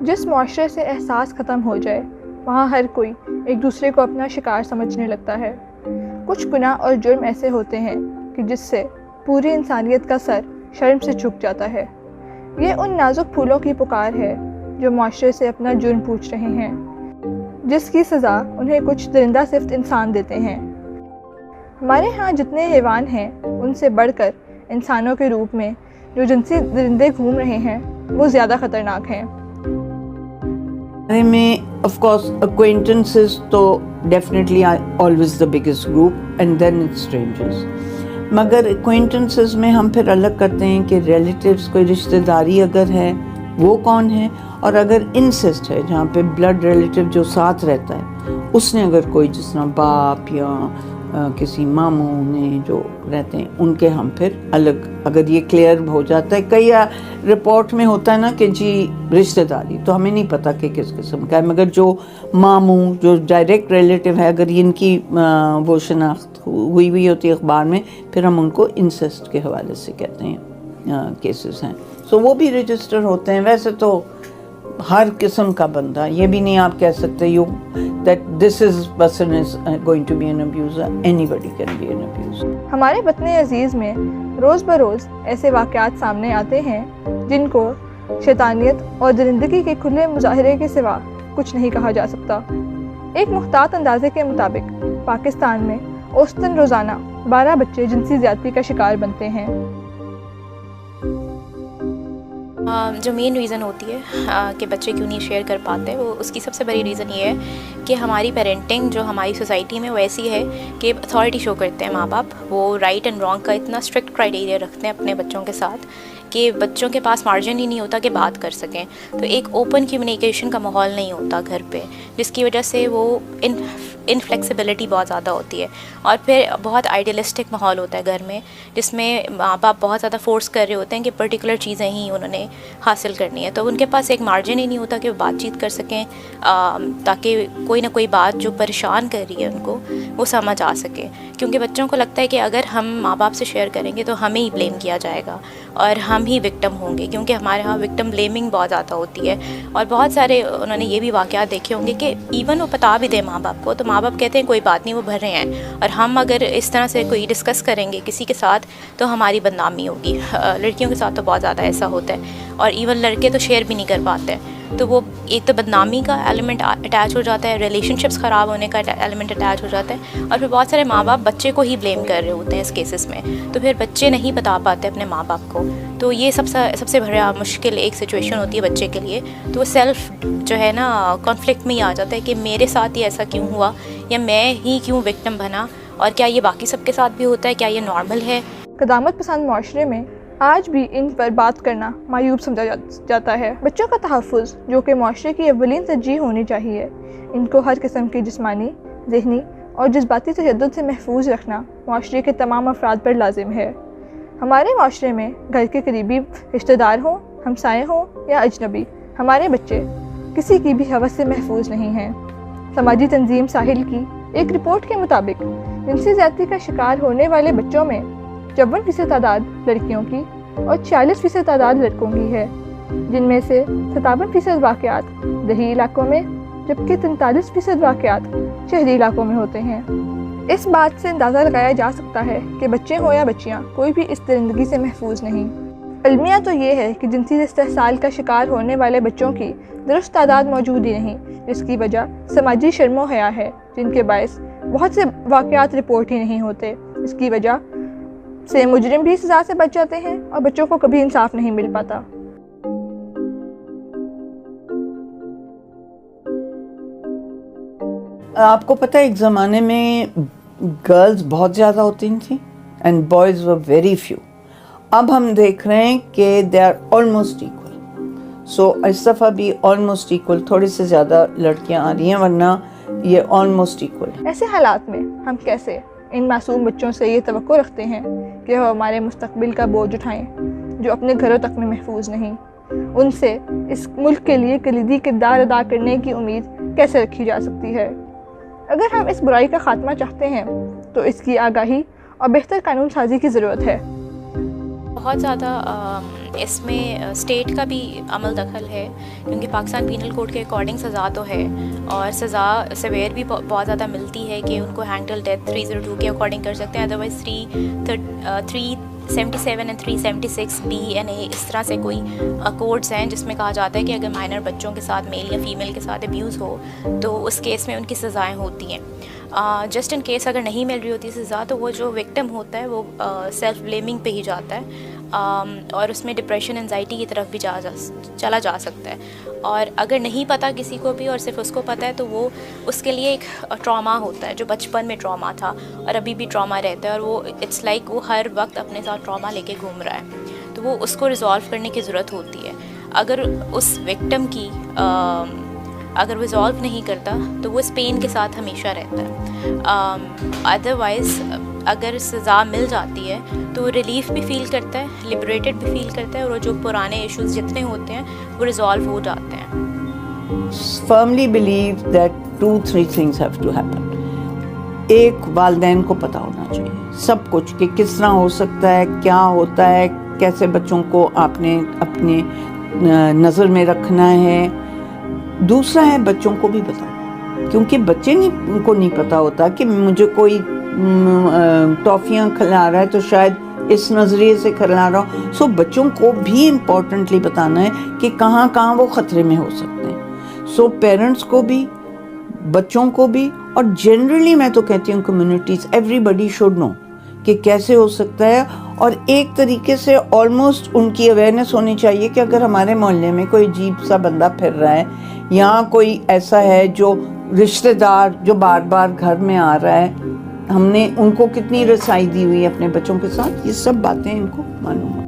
جس معاشرے سے احساس ختم ہو جائے وہاں ہر کوئی ایک دوسرے کو اپنا شکار سمجھنے لگتا ہے۔ کچھ گناہ اور جرم ایسے ہوتے ہیں کہ جس سے پوری انسانیت کا سر شرم سے جھک جاتا ہے۔ یہ ان نازک پھولوں کی پکار ہے جو معاشرے سے اپنا جرم پوچھ رہے ہیں، جس کی سزا انہیں کچھ درندہ صفت انسان دیتے ہیں۔ ہمارے ہاں جتنے حیوان ہیں ان سے بڑھ کر انسانوں کے روپ میں جو جنسی درندے گھوم رہے ہیں وہ زیادہ خطرناک ہیں۔ ہمارے میں آف کورس acquaintances تو definitely always the biggest group and then it's strangers، مگر acquaintances میں ہم پھر الگ کرتے ہیں کہ ریلیٹیوز کوئی رشتہ داری اگر ہے وہ کون ہے، اور اگر انسسٹ ہے جہاں پہ بلڈ ریلیٹیو جو ساتھ رہتا ہے اس نے اگر کوئی جس طرح باپ یا کسی ماموں نے جو رہتے ہیں ان کے ہم پھر الگ، اگر یہ کلیئر ہو جاتا ہے۔ کئی رپورٹ میں ہوتا ہے نا کہ جی رشتہ داری، تو ہمیں نہیں پتہ کہ کس قسم کا ہے، مگر جو ماموں جو ڈائریکٹ ریلیٹیو ہے اگر ان کی وہ شناخت ہوئی ہوتی ہے اخبار میں، پھر ہم ان کو انسسٹ کے حوالے سے کہتے ہیں کیسز ہیں، سو وہ بھی رجسٹر ہوتے ہیں۔ ویسے تو ہر قسم کا بندہ، یہ بھی نہیں آپ کہہ سکتے that this person is going to be an abuser. Anybody can be an abuser. ہمارے وطن عزیز میں روز بروز ایسے واقعات سامنے آتے ہیں جن کو شیطانیت اور درندگی کے کھلے مظاہرے کے سوا کچھ نہیں کہا جا سکتا۔ ایک محتاط اندازے کے مطابق پاکستان میں اوسطاً روزانہ 12 بچے جنسی زیادتی کا شکار بنتے ہیں۔ جو مین ریزن ہوتی ہے کہ بچے کیوں نہیں شیئر کر پاتے، وہ اس کی سب سے بڑی ریزن یہ ہے کہ ہماری پیرنٹنگ جو ہماری سوسائٹی میں وہ ایسی ہے کہ اتھارٹی شو کرتے ہیں ماں باپ، وہ رائٹ اینڈ رانگ کا اتنا اسٹرکٹ کرائٹیریا رکھتے ہیں اپنے بچوں کے ساتھ کہ بچوں کے پاس مارجن ہی نہیں ہوتا کہ بات کر سکیں، تو ایک اوپن کمیونیکیشن کا ماحول نہیں ہوتا گھر پہ، جس کی وجہ سے وہ انفلیکسیبلٹی بہت زیادہ ہوتی ہے، اور پھر بہت آئیڈیلسٹک ماحول ہوتا ہے گھر میں، جس میں ماں باپ بہت زیادہ فورس کر رہے ہوتے ہیں کہ پرٹیکولر چیزیں ہی انہوں نے حاصل کرنی ہے، تو ان کے پاس ایک مارجن ہی نہیں ہوتا کہ وہ بات چیت کر سکیں تاکہ کوئی نہ کوئی بات جو پریشان کر رہی ہے ان کو وہ سمجھ آ سکے، کیونکہ بچوں کو لگتا ہے کہ اگر ہم ماں باپ سے شیئر کریں گے تو ہمیں ہی بلیم کیا جائے گا اور ہم ہی وکٹم ہوں گے، کیونکہ ہمارے ہاں وکٹم بلیمنگ بہت زیادہ ہوتی ہے، اور بہت سارے انہوں نے یہ بھی واقعات دیکھے ہوں گے کہ ایون وہ بتا بھی دیں ماں باپ کو تو ماں باپ کہتے ہیں کوئی بات نہیں وہ بھر رہے ہیں، اور ہم اگر اس طرح سے کوئی ڈسکس کریں گے کسی کے ساتھ تو ہماری بدنامی ہوگی۔ لڑکیوں کے ساتھ تو بہت زیادہ ایسا ہوتا ہے، اور ایون لڑکے تو شیئر بھی نہیں کر پاتے ہیں، تو وہ ایک تو بدنامی کا ایلیمنٹ اٹیچ ہو جاتا ہے، ریلیشن شپس خراب ہونے کا ایلیمنٹ اٹیچ ہو جاتا ہے، اور پھر بہت سارے ماں باپ بچے کو ہی بلیم کر رہے ہوتے ہیں اس کیسز میں، تو پھر بچے نہیں بتا پاتے اپنے ماں باپ کو، تو یہ سب سے بڑا مشکل ایک سچویشن ہوتی ہے بچے کے لیے، تو وہ سیلف جو ہے نا کانفلکٹ میں ہی آ جاتا ہے کہ میرے ساتھ ہی ایسا کیوں ہوا، یا میں ہی کیوں وکٹم بنا، اور کیا یہ باقی سب کے ساتھ بھی ہوتا ہے، کیا یہ نارمل ہے۔ قدامت پسند معاشرے میں آج بھی ان پر بات کرنا معیوب سمجھا جاتا ہے۔ بچوں کا تحفظ جو کہ معاشرے کی اولین ترجیح ہونی چاہیے، ان کو ہر قسم کی جسمانی، ذہنی اور جذباتی تشدد سے محفوظ رکھنا معاشرے کے تمام افراد پر لازم ہے۔ ہمارے معاشرے میں گھر کے قریبی رشتہ دار ہوں، ہمسائے ہوں یا اجنبی، ہمارے بچے کسی کی بھی ہوس سے محفوظ نہیں ہیں۔ سماجی تنظیم ساحل کی ایک رپورٹ کے مطابق جنسی زیادتی کا شکار ہونے والے بچوں میں 54% تعداد لڑکیوں کی اور 46% تعداد لڑکوں کی ہے، جن میں سے 57% واقعات دیہی علاقوں میں جبکہ 43% واقعات شہری علاقوں میں ہوتے ہیں۔ اس بات سے اندازہ لگایا جا سکتا ہے کہ بچے ہوں یا بچیاں کوئی بھی اس درندگی سے محفوظ نہیں۔ المیہ تو یہ ہے کہ جنسی استحصال کا شکار ہونے والے بچوں کی درست تعداد موجود ہی نہیں، جس کی وجہ سماجی شرم و حیا ہے، جن کے باعث بہت سے واقعات رپورٹ ہی نہیں ہوتے، اس کی وجہ سے مجرم بھی سزا سے بچ جاتے ہیں اور بچوں کو کبھی انصاف نہیں مل پاتا۔ آپ کو پتہ ہے ایک زمانے میں گرلز بہت زیادہ ہوتی تھیں and boys were very few, اب ہم دیکھ رہے ہیں کہ دے آر آلموسٹ ایکول، سو اس دفعہ بھی آلموسٹ ایکول، تھوڑی سے زیادہ لڑکیاں آ رہی ہیں ورنہ یہ آلموسٹ ایکول۔ ایسے حالات میں ہم کیسے ان معصوم بچوں سے یہ توقع رکھتے ہیں کہ وہ ہمارے مستقبل کا بوجھ اٹھائیں جو اپنے گھروں تک میں محفوظ نہیں؟ ان سے اس ملک کے لیے کلیدی کردار ادا کرنے کی امید کیسے رکھی جا سکتی ہے؟ اگر ہم اس برائی کا خاتمہ چاہتے ہیں تو اس کی آگاہی اور بہتر قانون سازی کی ضرورت ہے۔ بہت زیادہ اس میں اسٹیٹ کا بھی عمل دخل ہے، کیونکہ پاکستان پینل کوڈ کے اکارڈنگ سزا تو ہے، اور سزا سویر بھی بہت زیادہ ملتی ہے کہ ان کو ہینڈل ڈیتھ 302 کے اکارڈنگ کر سکتے ہیں، ادروائز 377 اینڈ 376 BNA اس طرح سے کوئی کوڈز ہیں جس میں کہا جاتا ہے کہ اگر مائنر بچوں کے ساتھ میل یا فیمیل کے ساتھ ابیوز ہو تو اس کیس میں ان کی سزائیں ہوتی ہیں. جسٹ ان کیس اگر نہیں مل رہی ہوتی سزا تو وہ جو وکٹم ہوتا ہے وہ سیلف بلیمنگ پہ ہی جاتا ہے، اور اس میں ڈپریشن انزائٹی کی طرف بھی چلا جا سکتا ہے. اور اگر نہیں پتہ کسی کو بھی اور صرف اس کو پتہ ہے تو وہ اس کے لیے ایک ٹراما ہوتا ہے جو بچپن میں ٹراما تھا اور ابھی بھی ٹراما رہتا ہے، اور وہ اٹس لائک وہ ہر وقت اپنے ساتھ ٹراما لے کے گھوم رہا ہے. تو وہ اس کو ریزالو کرنے کی ضرورت ہوتی ہے. اگر اس وکٹم کی اگر وہ ریزالو نہیں کرتا تو وہ اس پین کے ساتھ ہمیشہ رہتا ہے. ادروائز اگر سزا مل جاتی ہے تو ریلیف بھی فیل کرتا ہے، لبریٹڈ بھی فیل کرتا ہے، اور جو پرانے ایشوز جتنے ہوتے ہیں وہ ریزالو ہو جاتے ہیں. firmly believe that 2-3 things have to happen. ایک والدین کو پتہ ہونا چاہیے سب کچھ کہ کس طرح ہو سکتا ہے، کیا ہوتا ہے، کیسے بچوں کو آپ نے اپنے نظر میں رکھنا ہے. دوسرا ہے بچوں کو بھی بتاؤ، کیونکہ بچے کو نہیں پتہ ہوتا کہ مجھے کوئی ٹافیاں کھلا رہا ہے تو شاید اس نظریے سے کھلا رہا ہو. سو بچوں کو بھی امپورٹنٹلی بتانا ہے کہ کہاں کہاں وہ خطرے میں ہو سکتے ہیں. سو پیرنٹس کو بھی، بچوں کو بھی، اور جنرلی میں تو کہتی ہوں communities, everybody should know کہ کیسے ہو سکتا ہے. اور ایک طریقے سے آلموسٹ ان کی اویئرنیس ہونی چاہیے کہ اگر ہمارے محلے میں کوئی عجیب سا بندہ پھر رہا ہے یا کوئی ایسا ہے جو رشتہ دار جو بار بار گھر میں آ رہا ہے، ہم نے ان کو کتنی رسائی دی ہوئی ہے اپنے بچوں کے ساتھ، یہ سب باتیں ان کو معلوم ہو.